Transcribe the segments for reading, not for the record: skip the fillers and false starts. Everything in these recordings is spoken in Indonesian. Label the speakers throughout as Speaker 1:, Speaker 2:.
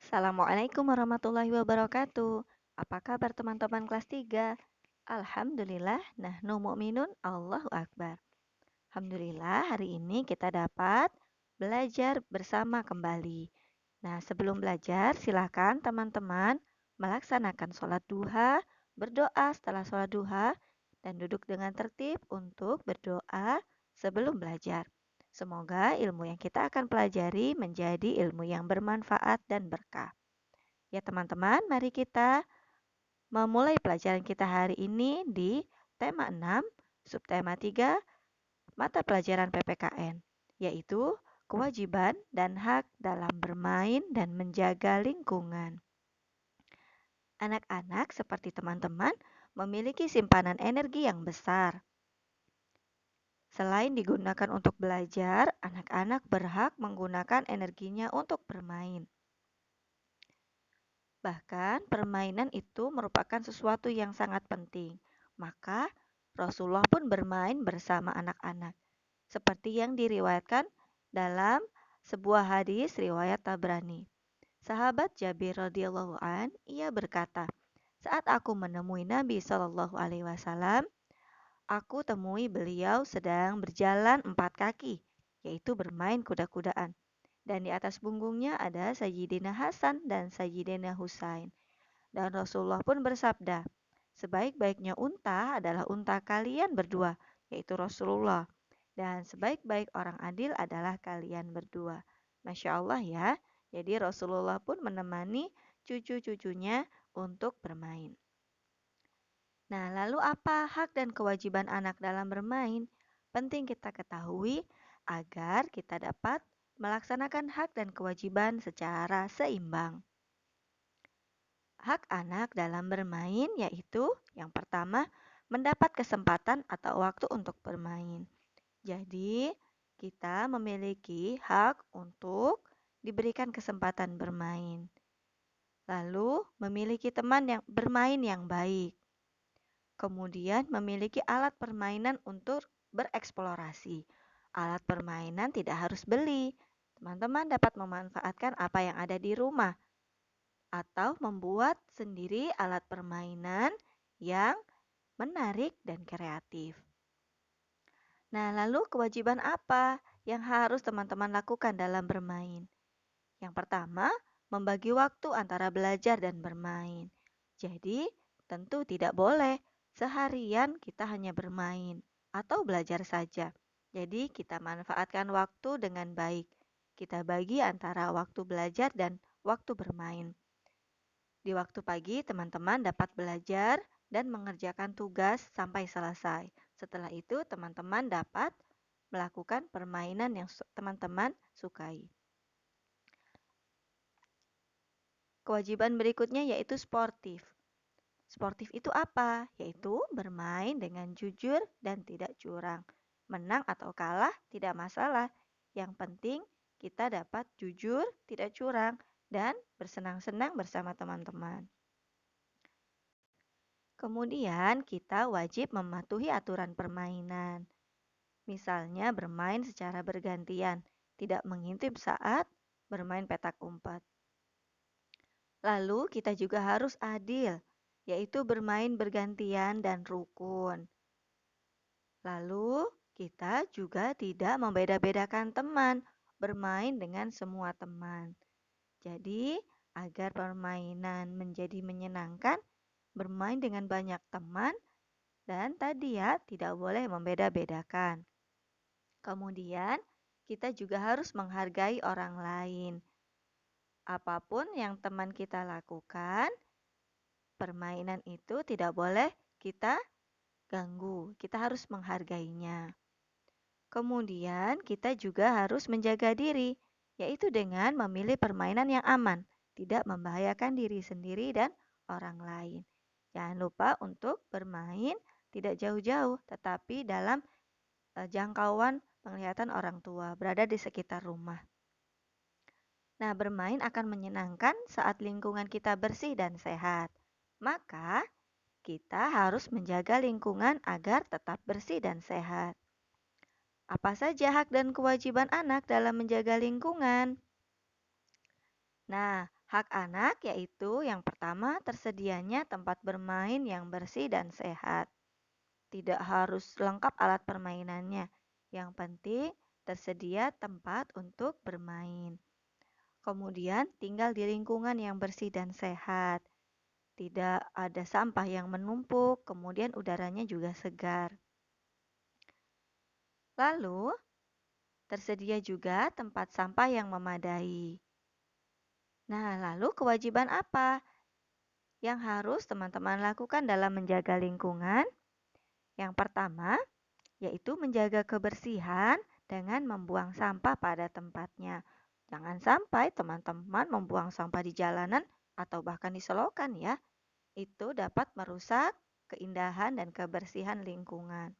Speaker 1: Assalamualaikum warahmatullahi wabarakatuh. Apa kabar teman-teman kelas 3? Alhamdulillah, nahnu mu'minun, Allahu Akbar. Alhamdulillah, hari ini kita dapat belajar bersama kembali. Nah, sebelum belajar, silakan teman-teman melaksanakan sholat duha, berdoa setelah sholat duha, dan duduk dengan tertib untuk berdoa sebelum belajar. Semoga ilmu yang kita akan pelajari menjadi ilmu yang bermanfaat dan berkah. Ya teman-teman, mari kita memulai pelajaran kita hari ini di tema 6, subtema 3, mata pelajaran PPKN, yaitu kewajiban dan hak dalam bermain dan menjaga lingkungan. Anak-anak seperti teman-teman memiliki simpanan energi yang besar. Selain digunakan untuk belajar, anak-anak berhak menggunakan energinya untuk bermain. Bahkan permainan itu merupakan sesuatu yang sangat penting. Maka Rasulullah pun bermain bersama anak-anak. Seperti yang diriwayatkan dalam sebuah hadis riwayat Tabrani. Sahabat Jabir radhiyallahu an, ia berkata, "Saat aku menemui Nabi Shallallahu alaihi wasallam, aku temui beliau sedang berjalan 4 kaki, yaitu bermain kuda-kudaan. Dan di atas punggungnya ada Sayyidina Hasan dan Sayyidina Husain. Dan Rasulullah pun bersabda, sebaik-baiknya unta adalah unta kalian berdua, yaitu Rasulullah. Dan sebaik-baik orang adil adalah kalian berdua. Masya Allah ya. Jadi Rasulullah pun menemani cucu-cucunya untuk bermain. Nah, lalu apa hak dan kewajiban anak dalam bermain? Penting kita ketahui agar kita dapat melaksanakan hak dan kewajiban secara seimbang. Hak anak dalam bermain yaitu yang pertama, mendapat kesempatan atau waktu untuk bermain. Jadi, kita memiliki hak untuk diberikan kesempatan bermain. Lalu, memiliki teman yang bermain yang baik. Kemudian, memiliki alat permainan untuk bereksplorasi. Alat permainan tidak harus beli. Teman-teman dapat memanfaatkan apa yang ada di rumah atau membuat sendiri alat permainan yang menarik dan kreatif. Nah, lalu kewajiban apa yang harus teman-teman lakukan dalam bermain? Yang pertama, membagi waktu antara belajar dan bermain. Jadi, tentu tidak boleh seharian kita hanya bermain atau belajar saja. Jadi, kita manfaatkan waktu dengan baik. Kita bagi antara waktu belajar dan waktu bermain. Di waktu pagi, teman-teman dapat belajar dan mengerjakan tugas sampai selesai. Setelah itu, teman-teman dapat melakukan permainan yang teman-teman sukai. Kewajiban berikutnya yaitu sportif. Sportif itu apa? Yaitu bermain dengan jujur dan tidak curang. Menang atau kalah tidak masalah. Yang penting kita dapat jujur, tidak curang, dan bersenang-senang bersama teman-teman. Kemudian kita wajib mematuhi aturan permainan. Misalnya bermain secara bergantian, tidak mengintip saat bermain petak umpet. Lalu kita juga harus adil, yaitu bermain bergantian dan rukun. Lalu kita juga tidak membeda-bedakan teman, bermain dengan semua teman. Jadi, agar permainan menjadi menyenangkan, bermain dengan banyak teman dan tadi ya tidak boleh membeda-bedakan. Kemudian, kita juga harus menghargai orang lain. Apapun yang teman kita lakukan, permainan itu tidak boleh kita ganggu. Kita harus menghargainya. Kemudian, kita juga harus menjaga diri, yaitu dengan memilih permainan yang aman, tidak membahayakan diri sendiri dan orang lain. Jangan lupa untuk bermain tidak jauh-jauh, tetapi dalam jangkauan penglihatan orang tua, berada di sekitar rumah. Nah, bermain akan menyenangkan saat lingkungan kita bersih dan sehat. Maka, kita harus menjaga lingkungan agar tetap bersih dan sehat. Apa saja hak dan kewajiban anak dalam menjaga lingkungan? Nah, Hak anak yaitu yang pertama tersedianya tempat bermain yang bersih dan sehat. Tidak harus lengkap alat permainannya. Yang penting tersedia tempat untuk bermain. Kemudian tinggal di lingkungan yang bersih dan sehat. Tidak ada sampah yang menumpuk, kemudian udaranya juga segar. Lalu, tersedia juga tempat sampah yang memadai. Nah, lalu kewajiban apa yang harus teman-teman lakukan dalam menjaga lingkungan? Yang pertama, yaitu menjaga kebersihan dengan membuang sampah pada tempatnya. Jangan sampai teman-teman membuang sampah di jalanan atau bahkan di selokan ya. Itu dapat merusak keindahan dan kebersihan lingkungan.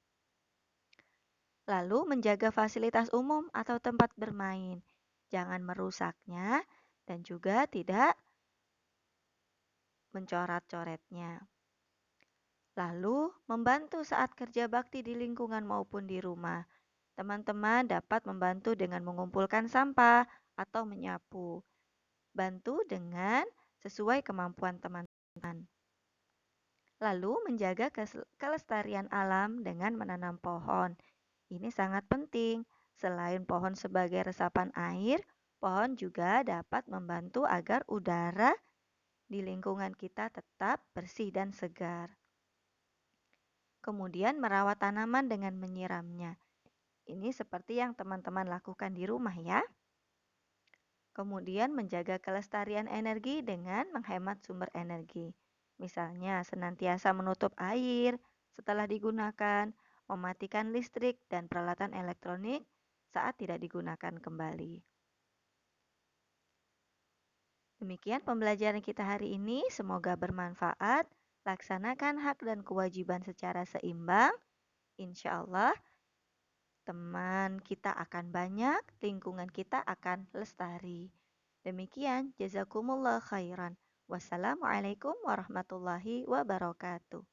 Speaker 1: Lalu menjaga fasilitas umum atau tempat bermain. Jangan merusaknya dan juga tidak mencoret-coretnya. Lalu membantu saat kerja bakti di lingkungan maupun di rumah. Teman-teman dapat membantu dengan mengumpulkan sampah atau menyapu. Bantu dengan sesuai kemampuan teman-teman. Lalu menjaga kelestarian alam dengan menanam pohon. Ini sangat penting. Selain pohon sebagai resapan air, pohon juga dapat membantu agar udara di lingkungan kita tetap bersih dan segar. Kemudian merawat tanaman dengan menyiramnya. Ini seperti yang teman-teman lakukan di rumah ya. Kemudian menjaga kelestarian energi dengan menghemat sumber energi. Misalnya senantiasa menutup air setelah digunakan, mematikan listrik dan peralatan elektronik saat tidak digunakan kembali. Demikian pembelajaran kita hari ini, semoga bermanfaat. Laksanakan hak dan kewajiban secara seimbang. Insya Allah teman kita akan banyak, lingkungan kita akan lestari. Demikian, jazakumullah khairan. Wassalamualaikum warahmatullahi wabarakatuh.